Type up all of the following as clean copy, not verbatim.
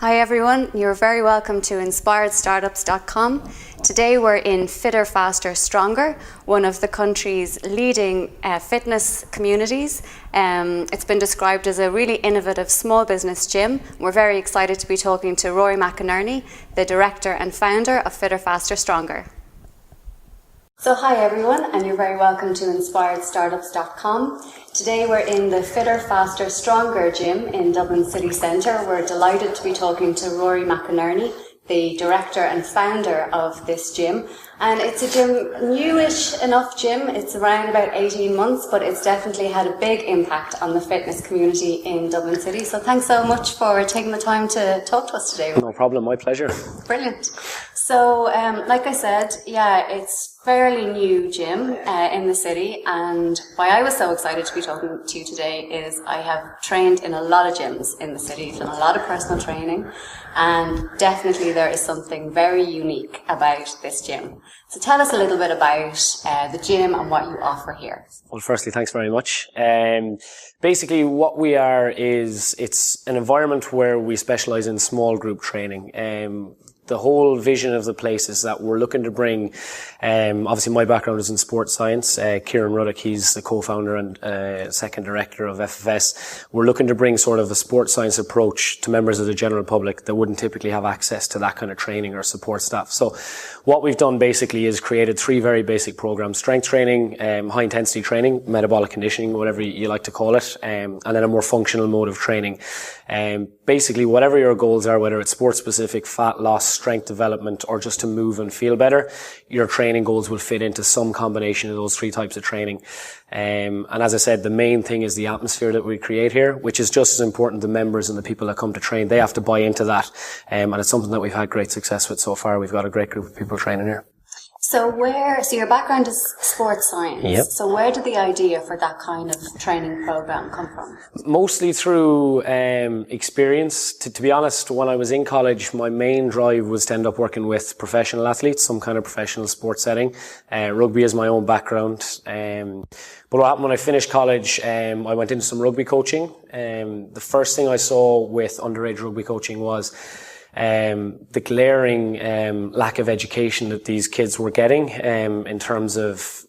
Hi everyone, you're very welcome to InspiredStartups.com. Today we're in Fitter, Faster, Stronger, one of the country's leading fitness communities. It's been described as a really innovative small business gym. We're very excited to be talking to Rory McInerney, the director and founder of Fitter, Faster, Stronger. So hi everyone, and you're very welcome to InspiredStartups.com. Today we're in the Fitter, Faster, Stronger gym in Dublin City Centre. We're delighted to be talking to Rory McInerney, the director and founder of this gym. And it's a gym, newish enough gym. It's around about 18 months, but it's definitely had a big impact on the fitness community in Dublin City. So thanks so much for taking the time to talk to us today. No problem, my pleasure. Brilliant. So, like I said, it's fairly new gym in the city, and why I was so excited to be talking to you today is I have trained in a lot of gyms in the city, done a lot of personal training, and definitely there is something very unique about this gym. So tell us a little bit about the gym and what you offer here. Well, firstly, thanks very much. Basically, what we are is it's an environment where we specialise in small group training. The whole vision of the place is that we're looking to bring, obviously my background is in sports science. Kieran Ruddock, he's the co-founder and second director of FFS. We're looking to bring sort of a sports science approach to members of the general public that wouldn't typically have access to that kind of training or support staff. So what we've done basically is created three very basic programs: strength training, high intensity training, metabolic conditioning, whatever you like to call it, and then a more functional mode of training. Basically, whatever your goals are, whether it's sports specific, fat loss, strength development, or just to move and feel better, your training goals will fit into some combination of those three types of training. And as I said, the main thing is the atmosphere that we create here, which is just as important. The members and the people that come to train, they have to buy into that. And it's something that we've had great success with so far. We've got a great group of people training here. So your background is sports science. Yep. So where did the idea for that kind of training program come from? Mostly through experience. To be honest, when I was in college, my main drive was to end up working with professional athletes, some kind of professional sports setting. Rugby is my own background. But what happened when I finished college, I went into some rugby coaching. The first thing I saw with underage rugby coaching was the glaring lack of education that these kids were getting in terms of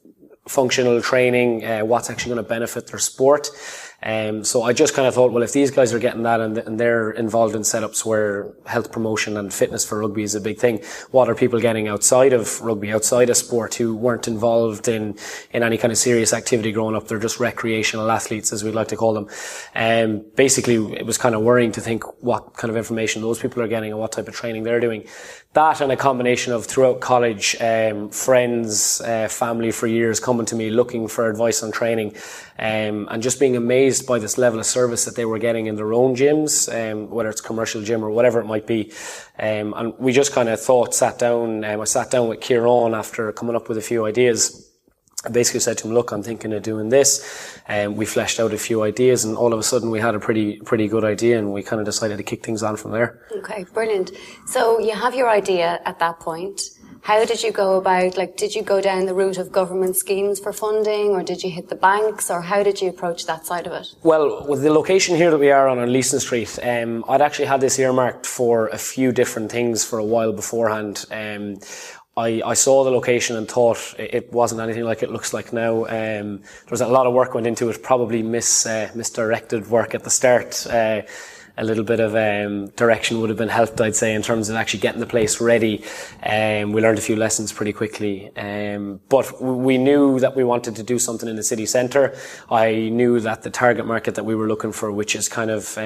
functional training, what's actually going to benefit their sport. So I just kind of thought, well, if these guys are getting that and they're involved in setups where health promotion and fitness for rugby is a big thing, what are people getting outside of rugby, outside of sport, who weren't involved in any kind of serious activity growing up? They're just recreational athletes, as we'd like to call them. Basically, it was kind of worrying to think what kind of information those people are getting and what type of training they're doing. That and a combination of throughout college, friends, family for years coming to me looking for advice on training, and just being amazed by this level of service that they were getting in their own gyms, whether it's commercial gym or whatever it might be. And we just kind of sat down with Kieran after coming up with a few ideas. I basically said to him, look, I'm thinking of doing this. And we fleshed out a few ideas, and all of a sudden we had a pretty good idea, and we kind of decided to kick things on from there. Okay, brilliant. So you have your idea at that point. How did you go about, did you go down the route of government schemes for funding, or did you hit the banks, or how did you approach that side of it? Well, with the location here that we are on Leeson Street, I'd actually had this earmarked for a few different things for a while beforehand. I saw the location and thought it wasn't anything like it looks like now. There was a lot of work went into it, probably misdirected work at the start. A little bit of direction would have been helped, I'd say, in terms of actually getting the place ready. We learned a few lessons pretty quickly. But we knew that we wanted to do something in the city centre. I knew that the target market that we were looking for, which is kind of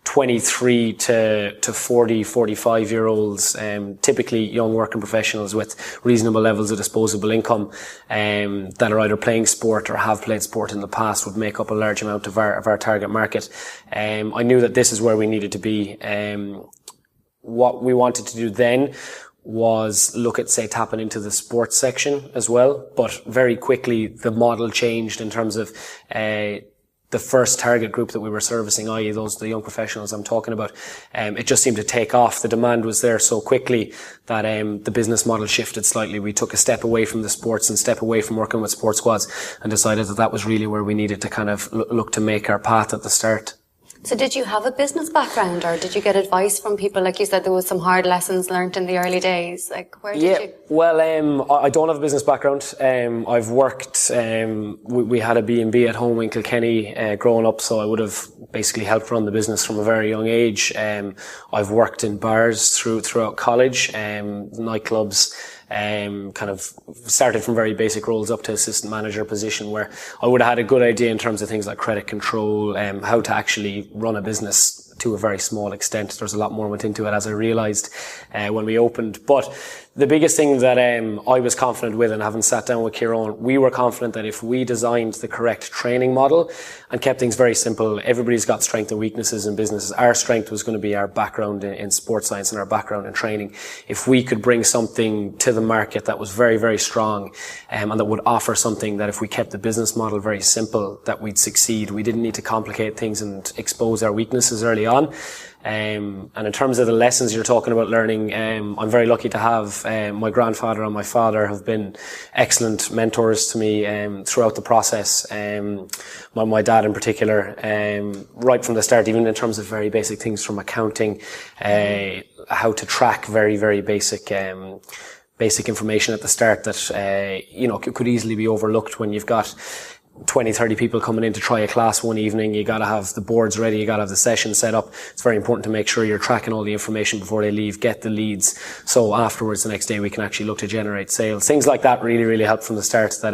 23 to 40, 45 year olds, typically young working professionals with reasonable levels of disposable income, that are either playing sport or have played sport in the past, would make up a large amount of our target market. I knew that this is where we needed to be. What we wanted to do then was look at, say, tapping into the sports section as well, but very quickly the model changed in terms of the first target group that we were servicing, i.e. the young professionals I'm talking about. It just seemed to take off. The demand was there so quickly that the business model shifted slightly. We took a step away from the sports and step away from working with sports squads, and decided that was really where we needed to kind of look to make our path at the start. So did you have a business background, or did you get advice from people? Like you said, there was some hard lessons learned in the early days. Like, where did you? Well, I don't have a business background. I've worked, we had a B&B at home in Kilkenny growing up, so I would have basically helped run the business from a very young age. I've worked in bars throughout college, nightclubs. Kind of started from very basic roles up to assistant manager position, where I would have had a good idea in terms of things like credit control, how to actually run a business to a very small extent. There's a lot more went into it, as I realised when we opened. But the biggest thing that I was confident with, and having sat down with Kieran, we were confident that if we designed the correct training model and kept things very simple, everybody's got strengths and weaknesses in businesses. Our strength was going to be our background in sports science and our background in training. If we could bring something to the market that was very, very strong, and that would offer something that if we kept the business model very simple, that we'd succeed. We didn't need to complicate things and expose our weaknesses early on. And in terms of the lessons you're talking about learning, I'm very lucky to have my grandfather and my father have been excellent mentors to me throughout the process. My dad in particular, right from the start, even in terms of very basic things from accounting, how to track very, very basic information at the start that could easily be overlooked when you've got 20, 30 people coming in to try a class one evening. You got to have the boards ready. You got to have the session set up. It's very important to make sure you're tracking all the information before they leave, get the leads. So afterwards, the next day, we can actually look to generate sales. Things like that really, really helped from the start, that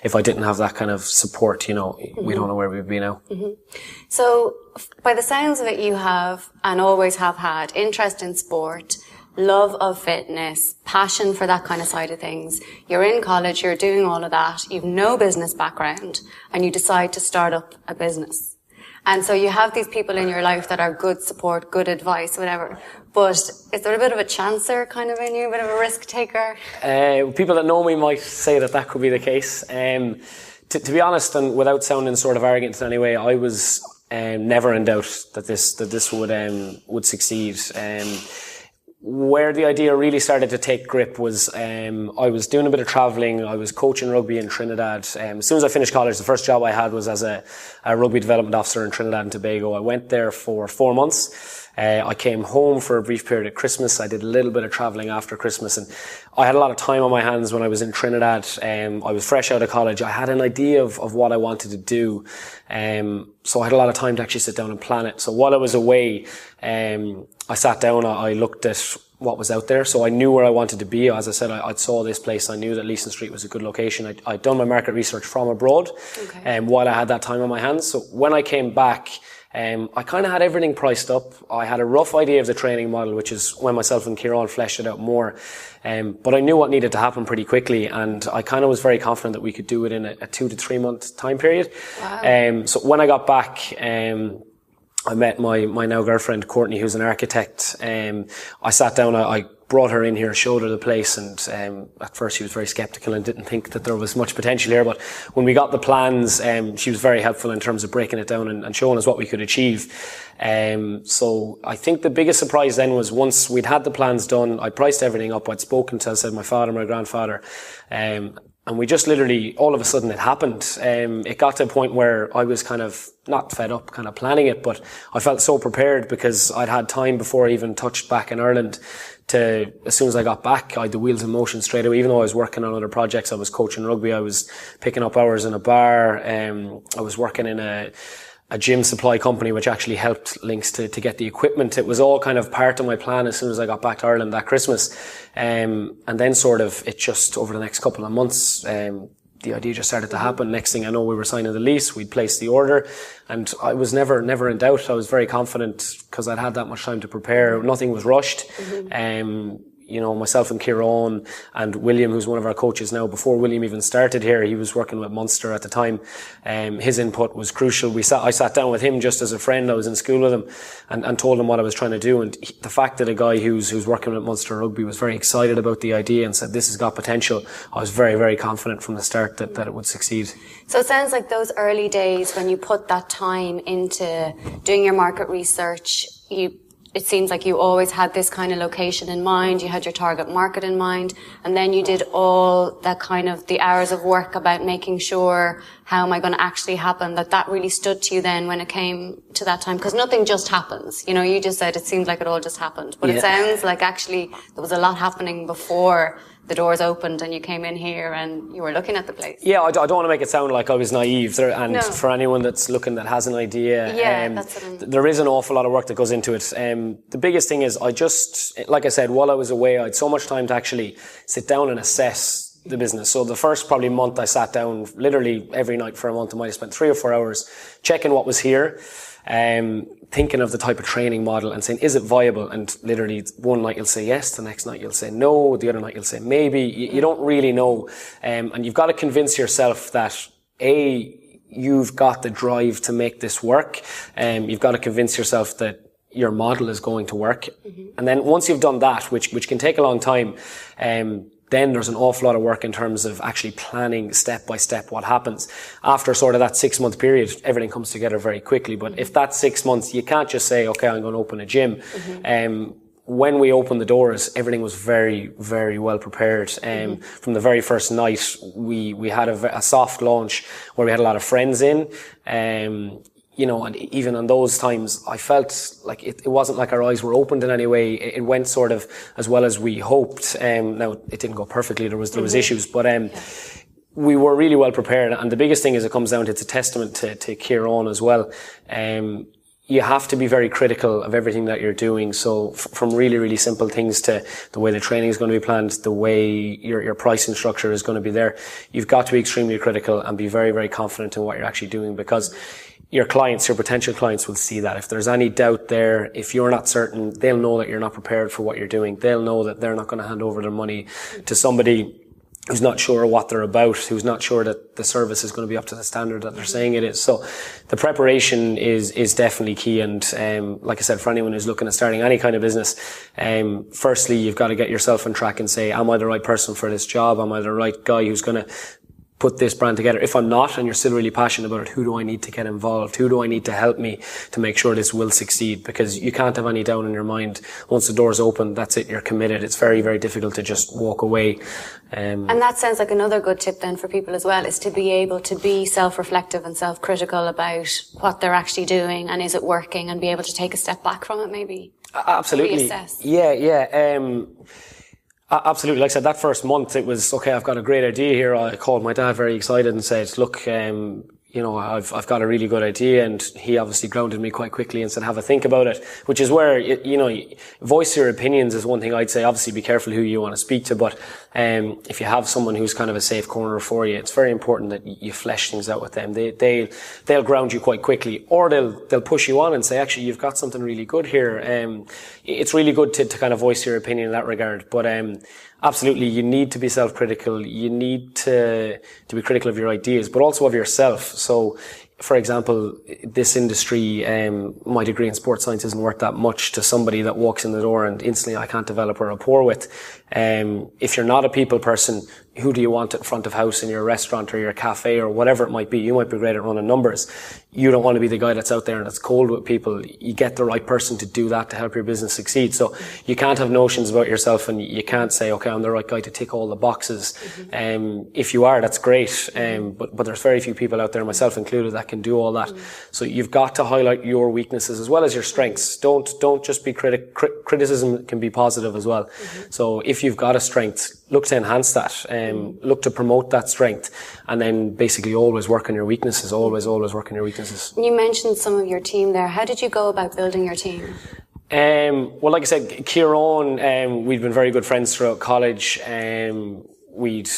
if I didn't have that kind of support, we don't know where we'd be now. Mm-hmm. So by the sounds of it, you have and always have had interest in sport, love of fitness, passion for that kind of side of things. You're in college, you're doing all of that, you've no business background, and you decide to start up a business. And so you have these people in your life that are good support, good advice, whatever. But is there a bit of a chancer kind of in you, a bit of a risk taker? People that know me might say that could be the case. To be honest, and without sounding sort of arrogant in any way, I was never in doubt that this would succeed. Where the idea really started to take grip was I was doing a bit of travelling. I was coaching rugby in Trinidad. As soon as I finished college, the first job I had was as a rugby development officer in Trinidad and Tobago. I went there for 4 months. I came home for a brief period at Christmas. I did a little bit of travelling after Christmas, and I had a lot of time on my hands when I was in Trinidad. I was fresh out of college. I had an idea of what I wanted to do. So I had a lot of time to actually sit down and plan it. So while I was away, I sat down, I looked at what was out there. So I knew where I wanted to be. As I said, I saw this place. I knew that Leeson Street was a good location. I'd done my market research from abroad, while I had that time on my hands. So when I came back, I kind of had everything priced up. I had a rough idea of the training model, which is when myself and Kieran fleshed it out more. But I knew what needed to happen pretty quickly, and I kind of was very confident that we could do it in a 2 to 3 month time period. Wow. So when I got back, I met my now girlfriend, Courtney, who's an architect. I sat down, I brought her in here, showed her the place, and at first she was very skeptical and didn't think that there was much potential here. But when we got the plans, she was very helpful in terms of breaking it down and showing us what we could achieve. So I think the biggest surprise then was once we'd had the plans done, I priced everything up. I'd spoken to, as I said, my father, my grandfather, and we just literally, all of a sudden it happened. It got to a point where I was kind of not fed up kind of planning it, but I felt so prepared because I'd had time before I even touched back in Ireland to, as soon as I got back, I had the wheels in motion straight away. Even though I was working on other projects, I was coaching rugby, I was picking up hours in a bar, I was working in a gym supply company which actually helped links to get the equipment. It was all kind of part of my plan as soon as I got back to Ireland that Christmas. And then sort of it just over the next couple of months, the idea just started to happen. Next thing I know, we were signing the lease, we'd placed the order, and I was never in doubt. I was very confident because I'd had that much time to prepare. Nothing was rushed. Myself and Kieran and William, who's one of our coaches now, before William even started here, he was working with Munster at the time. His input was crucial. I sat down with him just as a friend. I was in school with him and told him what I was trying to do. And the fact that a guy who's working with Munster Rugby was very excited about the idea and said, this has got potential, I was very, very confident from the start that it would succeed. So it sounds like those early days when you put that time into doing your market research, you it seems like you always had this kind of location in mind, you had your target market in mind, and then you did all that kind of the hours of work about making sure how am I going to actually happen, that really stood to you then when it came to that time, because nothing just happens. You know, you just said it seems like it all just happened, but it sounds like actually there was a lot happening before the doors opened and you came in here and you were looking at the place. Yeah, I don't want to make it sound like I was naive. For anyone that's looking that has an idea, there is an awful lot of work that goes into it. The biggest thing is like I said, while I was away, I had so much time to actually sit down and assess the business. So the first probably month I sat down literally every night for a month. I might have spent 3 or 4 hours checking what was here. Thinking of the type of training model and saying, is it viable? And literally one night you'll say yes, the next night you'll say no, the other night you'll say maybe. You don't really know. And you've got to convince yourself that you've got the drive to make this work. You've got to convince yourself that your model is going to work. Mm-hmm. And then once you've done that, which can take a long time, then there's an awful lot of work in terms of actually planning step by step what happens. After sort of that 6-month period, everything comes together very quickly. But if that's 6 months, you can't just say, okay, I'm going to open a gym. Mm-hmm. When we opened the doors, everything was very, very well prepared. From the very first night, we had a soft launch where we had a lot of friends in. You know, and even on those times, I felt like it wasn't like our eyes were opened in any way. It went sort of as well as we hoped. Now, it didn't go perfectly. There was issues, but we were really well prepared. And the biggest thing is it comes down to, it's a testament to Kieran as well. You have to be very critical of everything that you're doing. So from really, really simple things to the way the training is going to be planned, the way your pricing structure is going to be there. You've got to be extremely critical and be very, very confident in what you're actually doing, because your clients, your potential clients will see that. If there's any doubt there, if you're not certain, they'll know that you're not prepared for what you're doing. They'll know that they're not going to hand over their money to somebody who's not sure what they're about, who's not sure that the service is going to be up to the standard that they're saying it is. So the preparation is definitely key. And like I said, for anyone who's looking at starting any kind of business, firstly, you've got to get yourself on track and say, am I the right person for this job? Am I the right guy who's going to put this brand together? If I'm not, and you're still really passionate about it, who do I need to get involved? Who do I need to help me to make sure this will succeed? Because you can't have any doubt in your mind. Once the door's open, that's it, you're committed. It's very, very difficult to just walk away. And that sounds like another good tip then for people as well, is to be able to be self-reflective and self-critical about what they're actually doing and is it working, and be able to take a step back from it maybe. Absolutely. Reassess. Yeah. Absolutely. Like I said, that first month, it was, okay, I've got a great idea here. I called my dad very excited and said, look, you know, I've got a really good idea. And he obviously grounded me quite quickly and said, have a think about it, which is where, you know, voice your opinions is one thing I'd say. Obviously be careful who you want to speak to, but if you have someone who's kind of a safe corner for you, it's very important that you flesh things out with them. They'll ground you quite quickly, or they'll push you on and say, actually, you've got something really good here. It's really good to kind of voice your opinion in that regard. But absolutely, you need to be self-critical. You need to be critical of your ideas, but also of yourself. So, for example, this industry, my degree in sports science isn't worth that much to somebody that walks in the door and instantly I can't develop a rapport with. If you're not a people person, who do you want at front of house in your restaurant or your cafe or whatever it might be? You might be great at running numbers. You don't want to be the guy that's out there and that's cold with people. You get the right person to do that to help your business succeed. So you can't have notions about yourself and you can't say, okay, I'm the right guy to tick all the boxes. If you are, that's great. But there's very few people out there, myself included, that can do all that. So you've got to highlight your weaknesses as well as your strengths. Don't just be criticism can be positive as well. So if you've got a strength, look to enhance that. Look to promote that strength, and then basically always work on your weaknesses. Always work on your weaknesses. You mentioned some of your team there. How did you go about building your team? Well, like I said, Kieran, we'd been very good friends throughout college. We'd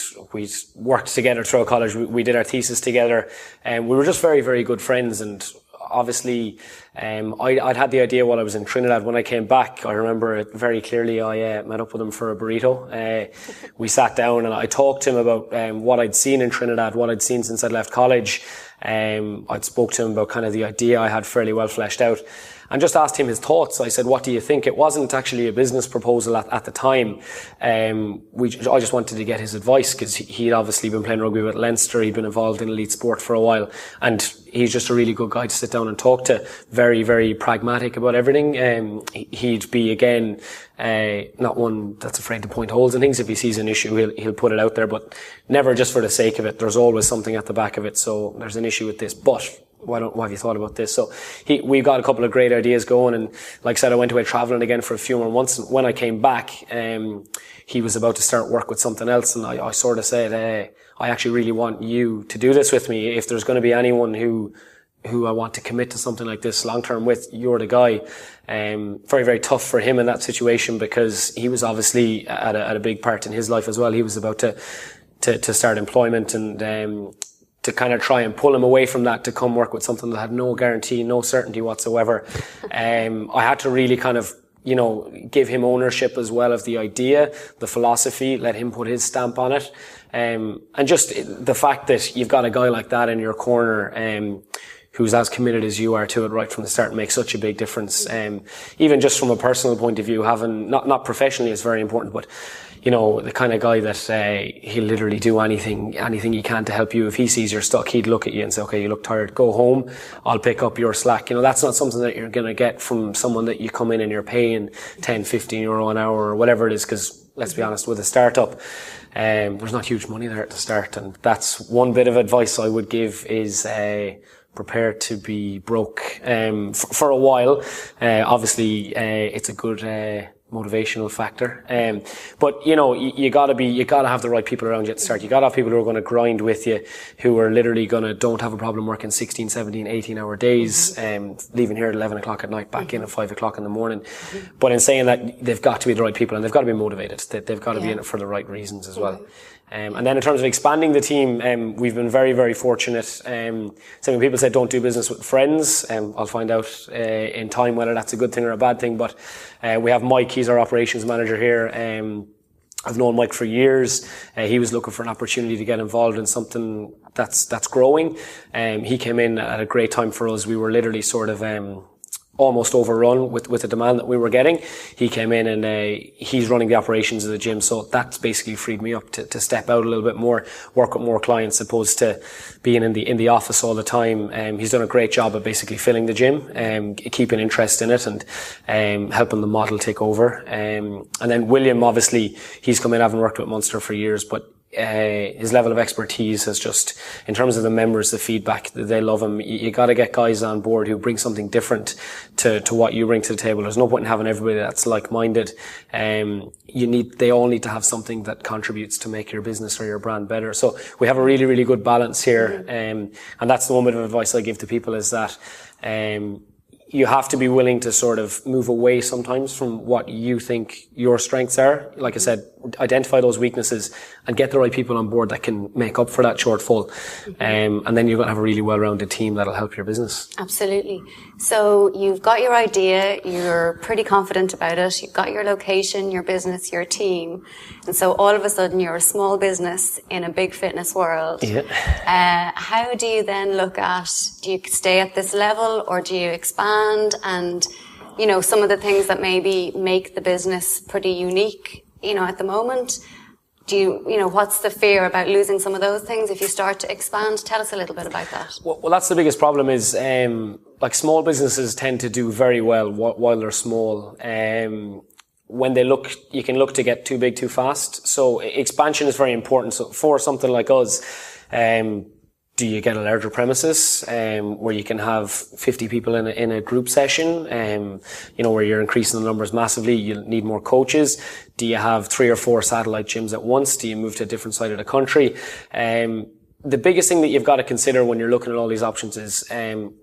worked together throughout college. We did our thesis together, and we were just very, very good friends. And obviously, I'd had the idea while I was in Trinidad. When I came back, I remember it very clearly. I met up with him for a burrito. We sat down and I talked to him about what I'd seen in Trinidad, what I'd seen since I'd left college. I'd spoke to him about kind of the idea I had fairly well fleshed out, and just asked him his thoughts. I said, what do you think? It wasn't actually a business proposal at the time. I just wanted to get his advice, because he'd obviously been playing rugby with Leinster. He'd been involved in elite sport for a while, and he's just a really good guy to sit down and talk to. Very, very pragmatic about everything. He'd be, again, not one that's afraid to point holes in things. If he sees an issue, he'll put it out there, but never just for the sake of it. There's always something at the back of it. So there's an issue with this, but why have you thought about this? So we got a couple of great ideas going, and like I said, I went away traveling again for a few more months. And when I came back, he was about to start work with something else, and I sort of said, I actually really want you to do this with me. If there's going to be anyone who I want to commit to something like this long term with, you're the guy. Very, very tough for him in that situation, because he was obviously at a big part in his life as well. He was about to start employment, and to kind of try and pull him away from that to come work with something that had no guarantee, no certainty whatsoever. I had to really kind of, give him ownership as well of the idea, the philosophy, let him put his stamp on it. And just the fact that you've got a guy like that in your corner, who's as committed as you are to it right from the start, makes such a big difference. Even just from a personal point of view, having, not professionally is very important, but the kind of guy that he'll literally do anything he can to help you. If he sees you're stuck, he'd look at you and say, okay, you look tired, go home, I'll pick up your slack. That's not something that you're going to get from someone that you come in and you're paying 10, 15 euro an hour or whatever it is, because let's be honest, with a startup, there's not huge money there at the start. And that's one bit of advice I would give is, prepare to be broke, for a while. Obviously, it's a good, motivational factor. But you gotta have the right people around you at the start. You gotta have people who are going to grind with you, who are literally don't have a problem working 16, 17, 18 hour days, leaving here at 11 o'clock at night, back in at 5 o'clock in the morning. But in saying that, they've got to be the right people, and they've got to be motivated. They've got to be in it for the right reasons as well. And then in terms of expanding the team, we've been very, very fortunate. So when people say don't do business with friends, I'll find out in time whether that's a good thing or a bad thing. But we have Mike, he's our operations manager here. I've known Mike for years. He was looking for an opportunity to get involved in something that's growing. He came in at a great time for us. We were literally sort of almost overrun with the demand that we were getting. He came in and he's running the operations of the gym, so that's basically freed me up to step out a little bit more, work with more clients, opposed to being in the office all the time. He's done a great job of basically filling the gym, keeping interest in it, and helping the model take over. And then William, obviously, he's come in, having worked with Munster for years, but his level of expertise has just, in terms of the members, the feedback, they love him. You got to get guys on board who bring something different to what you bring to the table. There's no point in having everybody that's like-minded. They all need to have something that contributes to make your business or your brand better. So we have a really, really good balance here. And that's the one bit of advice I give to people, is that, you have to be willing to sort of move away sometimes from what you think your strengths are. Like I said, identify those weaknesses and get the right people on board that can make up for that shortfall. And then you're going to have a really well-rounded team that'll help your business. Absolutely. So you've got your idea, you're pretty confident about it, you've got your location, your business, your team. And so all of a sudden you're a small business in a big fitness world. Yeah. How do you then look at, do you stay at this level or do you expand? And, some of the things that maybe make the business pretty unique, at the moment. Do you, what's the fear about losing some of those things if you start to expand? Tell us a little bit about that. Well, that's the biggest problem is, small businesses tend to do very well while they're small. When you can look to get too big too fast. So expansion is very important. So for something like us, do you get a larger premises, where you can have 50 people in a group session, where you're increasing the numbers massively? You need more coaches. Do you have 3 or 4 satellite gyms at once? Do you move to a different side of the country? The biggest thing that you've got to consider when you're looking at all these options is,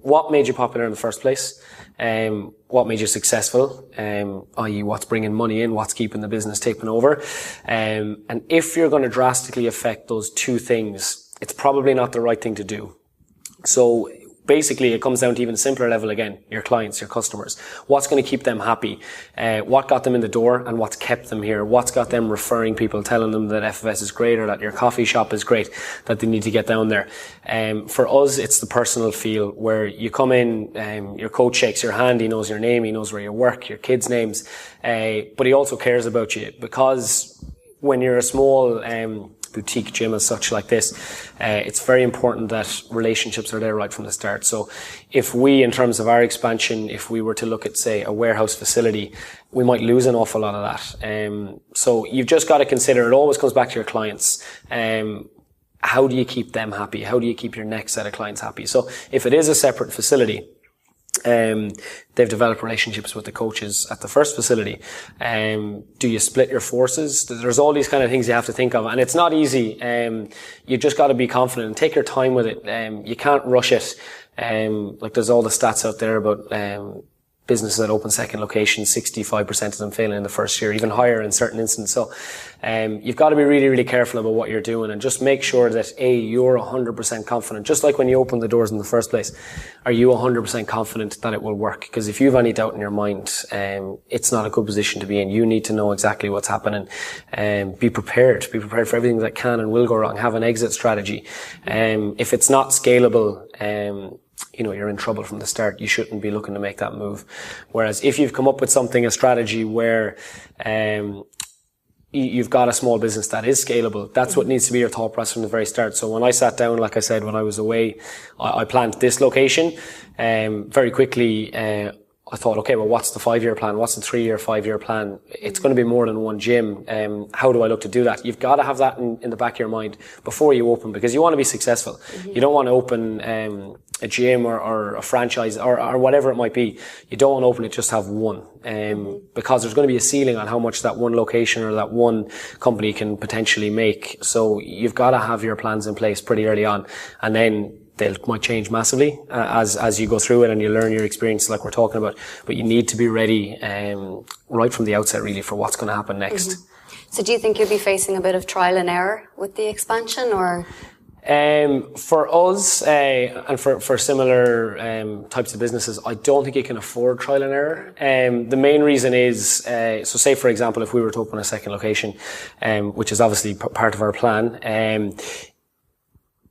what made you popular in the first place? What made you successful? I.e. what's bringing money in, what's keeping the business tipping over? And if you're going to drastically affect those two things, it's probably not the right thing to do. So basically it comes down to even a simpler level again, your clients, your customers. What's going to keep them happy? What got them in the door and what's kept them here? What's got them referring people, telling them that FFS is great or that your coffee shop is great, that they need to get down there? For us, it's the personal feel where you come in, your coach shakes your hand, he knows your name, he knows where you work, your kids' names, but he also cares about you, because when you're a small boutique gym as such like this, it's very important that relationships are there right from the start. So if we, in terms of our expansion, if we were to look at, say, a warehouse facility, we might lose an awful lot of that. So you've just got to consider, it always comes back to your clients. How do you keep them happy? How do you keep your next set of clients happy? So if it is a separate facility, they've developed relationships with the coaches at the first facility. Do you split your forces? There's all these kind of things you have to think of, and it's not easy. You just got to be confident and take your time with it. You can't rush it. Like there's all the stats out there about businesses that open second locations, 65% of them failing in the first year, even higher in certain instances. So you've got to be really, really careful about what you're doing, and just make sure that you're 100% confident. Just like when you open the doors in the first place, are you 100% confident that it will work? Because if you have any doubt in your mind, it's not a good position to be in. You need to know exactly what's happening, and be prepared for everything that can and will go wrong. Have an exit strategy. If it's not scalable, you're in trouble from the start. You shouldn't be looking to make that move. Whereas if you've come up with a strategy where you've got a small business that is scalable, that's what needs to be your thought process from the very start. So when I sat down, like I said, when I was away, I planned this location. Very quickly, I thought, okay, well, what's the 5-year plan? What's the 3-year, 5-year plan? It's going to be more than one gym. How do I look to do that? You've got to have that in the back of your mind before you open, because you want to be successful. Mm-hmm. You don't want to open a gym or a franchise or whatever it might be. You don't want to open it just to have one, because there's going to be a ceiling on how much that one location or that one company can potentially make. So you've got to have your plans in place pretty early on, and then they might change massively as you go through it and you learn your experience like we're talking about. But you need to be ready right from the outset, really, for what's going to happen next. Mm-hmm. So do you think you'll be facing a bit of trial and error with the expansion, or? For us, and for similar types of businesses, I don't think you can afford trial and error. The main reason is, so say for example, if we were to open a second location, which is obviously part of our plan,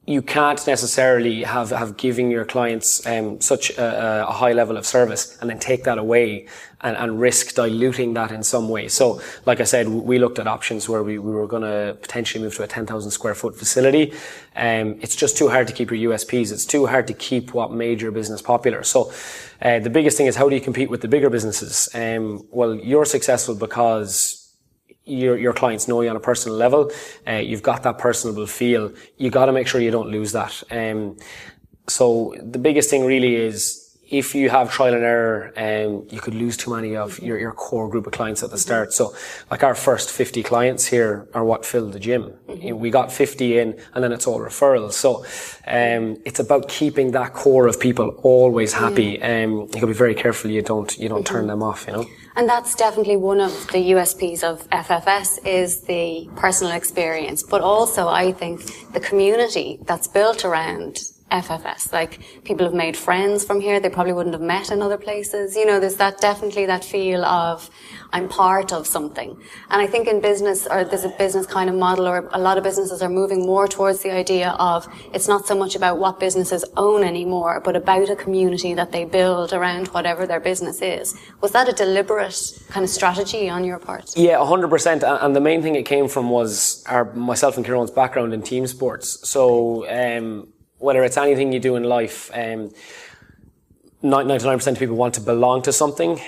you can't necessarily have giving your clients such a high level of service and then take that away and risk diluting that in some way. So, like I said, we looked at options where we were going to potentially move to a 10,000 square foot facility. It's just too hard to keep your USPs. It's too hard to keep what made your business popular. So, the biggest thing is, how do you compete with the bigger businesses? Well, you're successful because your clients know you on a personal level. You've got that personable feel. You got to make sure you don't lose that. So the biggest thing really is, if you have trial and error, you could lose too many of your core group of clients at the start. So like our first 50 clients here are what filled the gym. We got 50 in, and then it's all referrals. So it's about keeping that core of people always happy. You got to be very careful you don't turn them off, And that's definitely one of the USPs of FFS, is the personal experience, but also I think the community that's built around FFS. Like, people have made friends from here they probably wouldn't have met in other places. There's definitely that feel of, I'm part of something. And I think in business, or there's a business kind of model, or a lot of businesses are moving more towards the idea of, it's not so much about what businesses own anymore, but about a community that they build around whatever their business is. Was that a deliberate kind of strategy on your part? Yeah, 100%. And the main thing it came from was myself and Kieran's background in team sports. So, whether it's anything you do in life, 99% of people want to belong to something.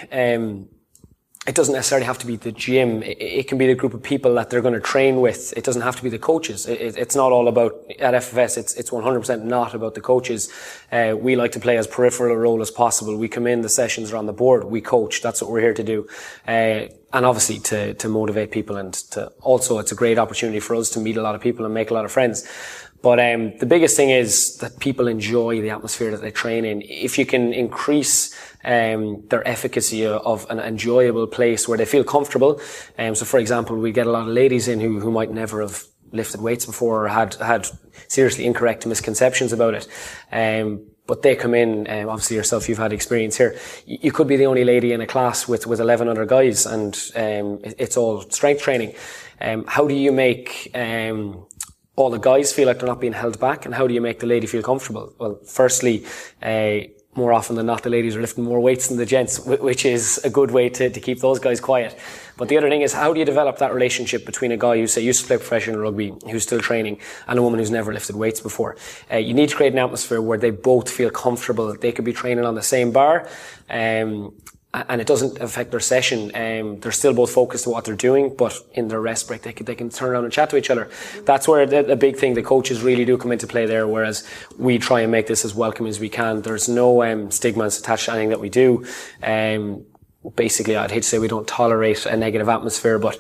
It doesn't necessarily have to be the gym. It can be the group of people that they're going to train with. It doesn't have to be the coaches. It's not all about, at FFS, it's 100% not about the coaches. We like to play as peripheral a role as possible. We come in, the sessions are on the board, we coach. That's what we're here to do. And obviously to motivate people, and also it's a great opportunity for us to meet a lot of people and make a lot of friends. But the biggest thing is that people enjoy the atmosphere that they train in. If you can increase their efficacy of an enjoyable place where they feel comfortable. So for example, we get a lot of ladies in who might never have lifted weights before, or had seriously incorrect misconceptions about it. But they come in, obviously yourself, you've had experience here. You could be the only lady in a class with 11 other guys, and it's all strength training. How do you make all the guys feel like they're not being held back, and how do you make the lady feel comfortable? Well, firstly, more often than not, the ladies are lifting more weights than the gents, which is a good way to keep those guys quiet. But the other thing is, how do you develop that relationship between a guy who, say, used to play professional rugby, who's still training, and a woman who's never lifted weights before? You need to create an atmosphere where they both feel comfortable. They could be training on the same bar, and it doesn't affect their session. They're still both focused on what they're doing, but in their rest break, they can turn around and chat to each other. That's where the big thing, the coaches really do come into play there, whereas we try and make this as welcome as we can. There's no stigmas attached to anything that we do. Basically, I'd hate to say we don't tolerate a negative atmosphere, but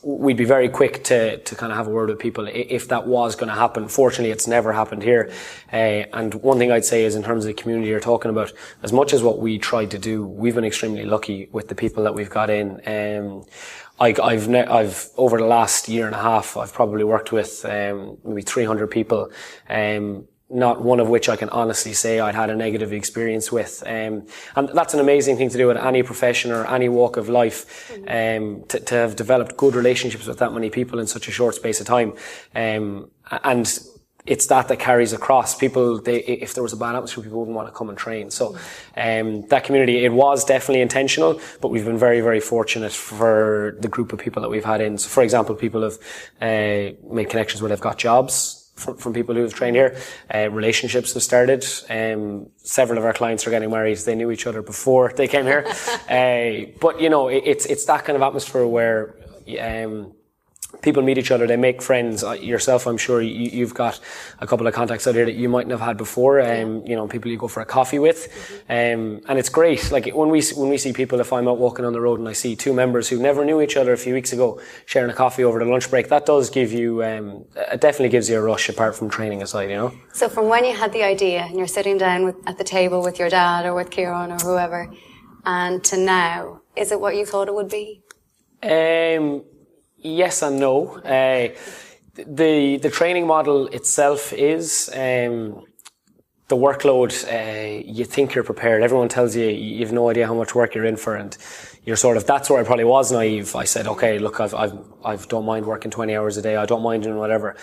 we'd be very quick to kind of have a word with people if that was going to happen. Fortunately, it's never happened here. And one thing I'd say is, in terms of the community you're talking about, as much as what we tried to do, we've been extremely lucky with the people that we've got in. I've over the last year and a half, I've probably worked with maybe 300 people. Not one of which I can honestly say I'd had a negative experience with. And that's an amazing thing to do at any profession or any walk of life, to have developed good relationships with that many people in such a short space of time. And it's that carries across. People, if there was a bad atmosphere, people wouldn't want to come and train. So, that community, it was definitely intentional, but we've been very, very fortunate for the group of people that we've had in. So, for example, people have, made connections where they've got jobs from people who have trained here. Relationships have started. Several of our clients are getting married. They knew each other before they came here. But you know, it's that kind of atmosphere where, people meet each other, they make friends. Yourself, I'm sure you've got a couple of contacts out here that you mightn't have had before. You know, people you go for a coffee with. And it's great. Like when we see people, if I'm out walking on the road and I see two members who never knew each other a few weeks ago sharing a coffee over the lunch break, that does give you, it definitely gives you a rush apart from training aside, you know. So from when you had the idea and you're sitting down at the table with your dad or with Kieran or whoever, and to now, is it what you thought it would be? Yes and no. The training model itself is, the workload, you think you're prepared. Everyone tells you you've no idea how much work you're in for, and you're sort of, that's where I probably was naive. I said, okay, look, I don't mind working 20 hours a day. I don't mind doing whatever.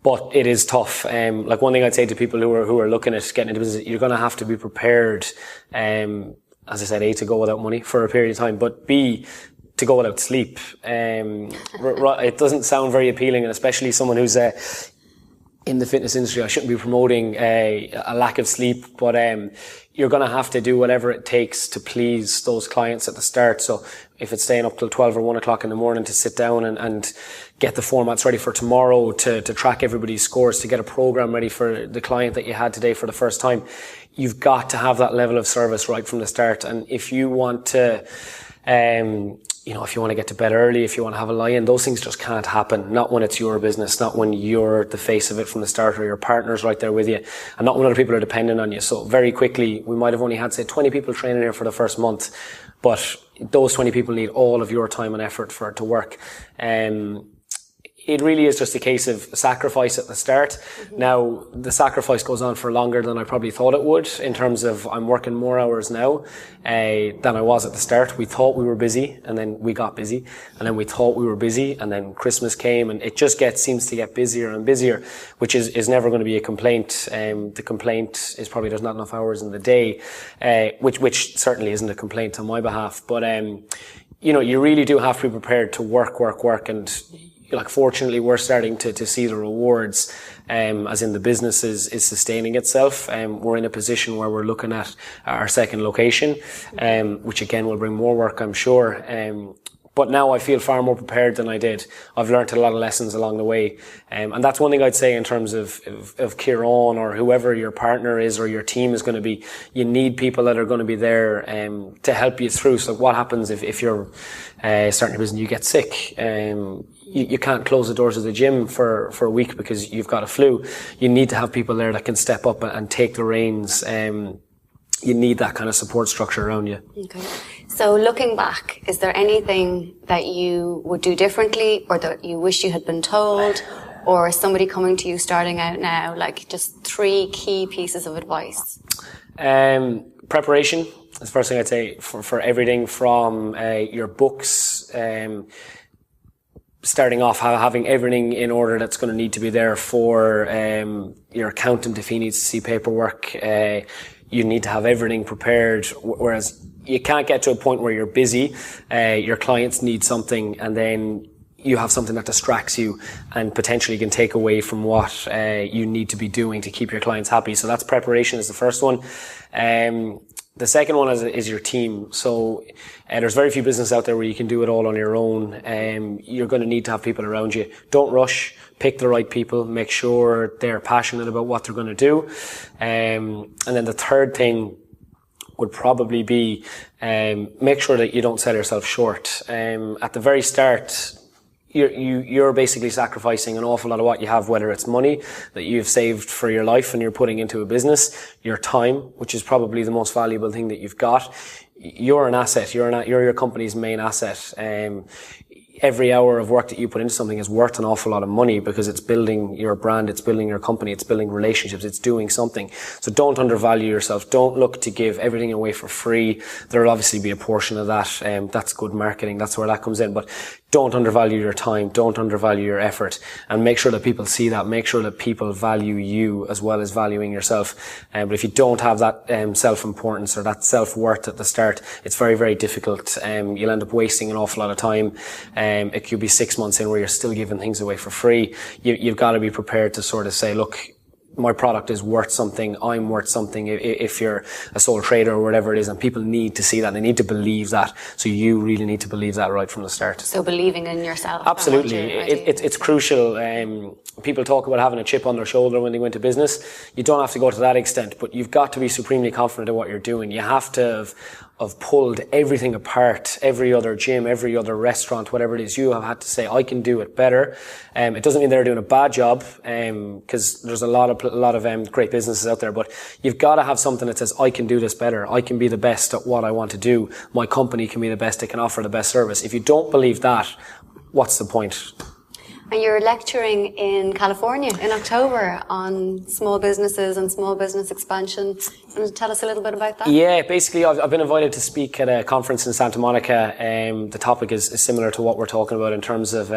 But it is tough. Like one thing I'd say to people who are looking at getting into business, you're going to have to be prepared, as I said, A, to go without money for a period of time, but B, to go without sleep. It doesn't sound very appealing, and especially someone who's in the fitness industry, I shouldn't be promoting a lack of sleep, but you're going to have to do whatever it takes to please those clients at the start. So if it's staying up till 12 or 1 o'clock in the morning to sit down and get the formats ready for tomorrow, to track everybody's scores, to get a program ready for the client that you had today for the first time, you've got to have that level of service right from the start. And if you want to, you know, if you want to get to bed early, if you want to have a lie-in, those things just can't happen. Not when it's your business, not when you're the face of it from the start, or your partner's right there with you, and not when other people are dependent on you. So very quickly, we might have only had, say, 20 people training here for the first month, but those 20 people need all of your time and effort for it to work. It really is just a case of sacrifice at the start. Now, the sacrifice goes on for longer than I probably thought it would, in terms of I'm working more hours now than I was at the start. We thought we were busy, and then we got busy, and then we thought we were busy, and then Christmas came, and it just seems to get busier and busier, which is never going to be a complaint. The complaint is probably there's not enough hours in the day, which certainly isn't a complaint on my behalf. But you know, you really do have to be prepared to work, and like, fortunately, we're starting to see the rewards, as in the business is sustaining itself. We're in a position where we're looking at our second location, which again will bring more work, I'm sure. But now I feel far more prepared than I did. I've learned a lot of lessons along the way. And that's one thing I'd say in terms of Kieran or whoever your partner is or your team is going to be. You need people that are going to be there to help you through. So what happens if you're starting your business and you get sick? You can't close the doors of the gym for a week because you've got a flu. You need to have people there that can step up and take the reins. You need that kind of support structure around you. Okay. So looking back, is there anything that you would do differently, or that you wish you had been told, or somebody coming to you starting out now, like just 3 key pieces of advice? Preparation is the first thing I'd say for everything from your books, starting off, having everything in order that's going to need to be there for your accountant if he needs to see paperwork, you need to have everything prepared, whereas you can't get to a point where you're busy, your clients need something, and then you have something that distracts you and potentially can take away from what you need to be doing to keep your clients happy. So that's preparation is the first one. The second one is your team. So there's very few businesses out there where you can do it all on your own. You're going to need to have people around you. Don't rush. Pick the right people. Make sure they're passionate about what they're going to do. And then the third thing would probably be make sure that you don't sell yourself short. At the very start, you're basically sacrificing an awful lot of what you have, whether it's money that you've saved for your life and you're putting into a business, your time, which is probably the most valuable thing that you've got. You're an asset. You're your company's main asset. Every hour of work that you put into something is worth an awful lot of money because it's building your brand, it's building your company, it's building relationships, it's doing something. So don't undervalue yourself. Don't look to give everything away for free. There'll obviously be a portion of that. That's good marketing. That's where that comes in. But don't undervalue your time. Don't undervalue your effort, and make sure that people see that. Make sure that people value you as well as valuing yourself. But if you don't have that self-importance or that self-worth at the start, it's very, very difficult. You'll end up wasting an awful lot of time. It could be 6 months in where you're still giving things away for free. You've got to be prepared to sort of say, look, my product is worth something. I'm worth something. If you're a sole trader or whatever it is, and people need to see that, they need to believe that. So you really need to believe that right from the start. So believing in yourself. Absolutely. It's crucial. People talk about having a chip on their shoulder when they go into business. You don't have to go to that extent, but you've got to be supremely confident in what you're doing. You have to have pulled everything apart, every other gym, every other restaurant, whatever it is. You have had to say, I can do it better. It doesn't mean they're doing a bad job, because there's a lot of great businesses out there, but you've got to have something that says, I can do this better. I can be the best at what I want to do. My company can be the best. It can offer the best service. If you don't believe that, what's the point? And you're lecturing in California in October on small businesses and small business expansion. You want to tell us a little bit about that? Yeah, basically I've been invited to speak at a conference in Santa Monica. The topic is similar to what we're talking about in terms of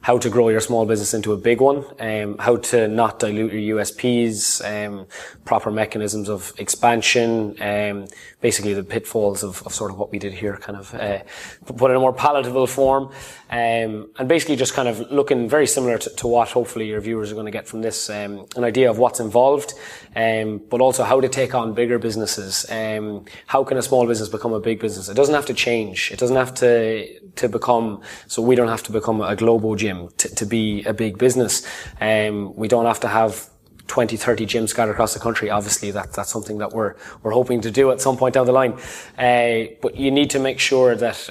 how to grow your small business into a big one, how to not dilute your USPs, proper mechanisms of expansion, basically the pitfalls of sort of what we did here, kind of put in a more palatable form, and basically just kind of looking very similar to what hopefully your viewers are going to get from this, an idea of what's involved, but also how to take on bigger businesses. How can a small business become a big business? It doesn't have to change. It doesn't have to become, so we don't have to become a global gym to be a big business. We don't have to have 20, 30 gyms scattered across the country. Obviously, that's something that we're hoping to do at some point down the line. But you need to make sure that,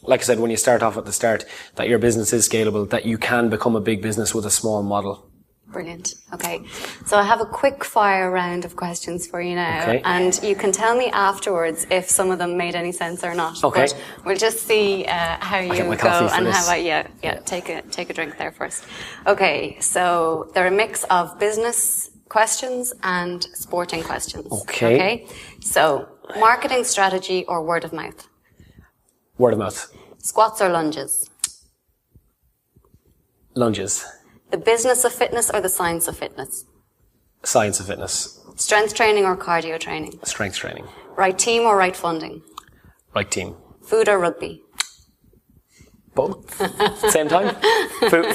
like I said, when you start off at the start, that your business is scalable, that you can become a big business with a small model. Brilliant. Okay. So I have a quick fire round of questions for you now. Okay. And you can tell me afterwards if some of them made any sense or not. Okay. But we'll just see how you go and how about take a drink there first. Okay. So they're a mix of business questions and sporting questions. Okay. So marketing strategy or word of mouth? Word of mouth. Squats or lunges? Lunges. The business of fitness or the science of fitness? Science of fitness. Strength training or cardio training? Strength training. Right team or right funding? Right team. Food or rugby? Both. Same time?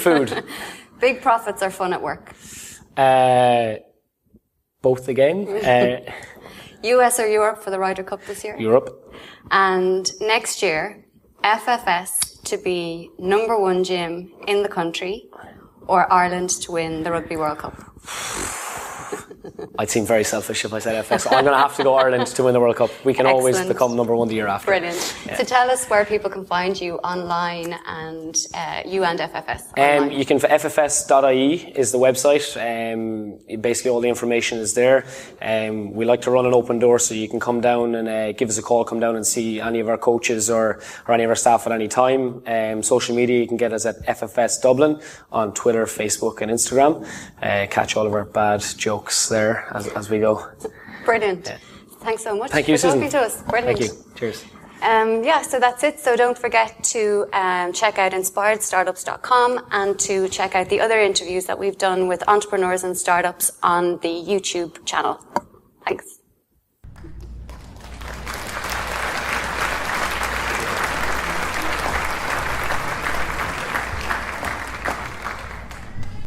Food. Big profits or fun at work? Both again. US or Europe for the Ryder Cup this year? Europe. And next year, FFS to be #1 gym in the country, or Ireland to win the Rugby World Cup? I'd seem very selfish if I said FS. I'm going to have to go Ireland to win the World Cup. We can always become #1 the year after. Brilliant. Yeah. So tell us where people can find you online and you and FFS. You can, FFS.ie is the website. Basically all the information is there. We like to run an open door, so you can come down and give us a call, come down and see any of our coaches or any of our staff at any time. Social media, you can get us at FFS Dublin on Twitter, Facebook and Instagram. Catch all of our bad jokes there as we go. Brilliant. Yeah. Thanks so much for talking to us. Brilliant. Thank you. Cheers. So that's it. So don't forget to check out inspiredstartups.com and to check out the other interviews that we've done with entrepreneurs and startups on the YouTube channel. Thanks.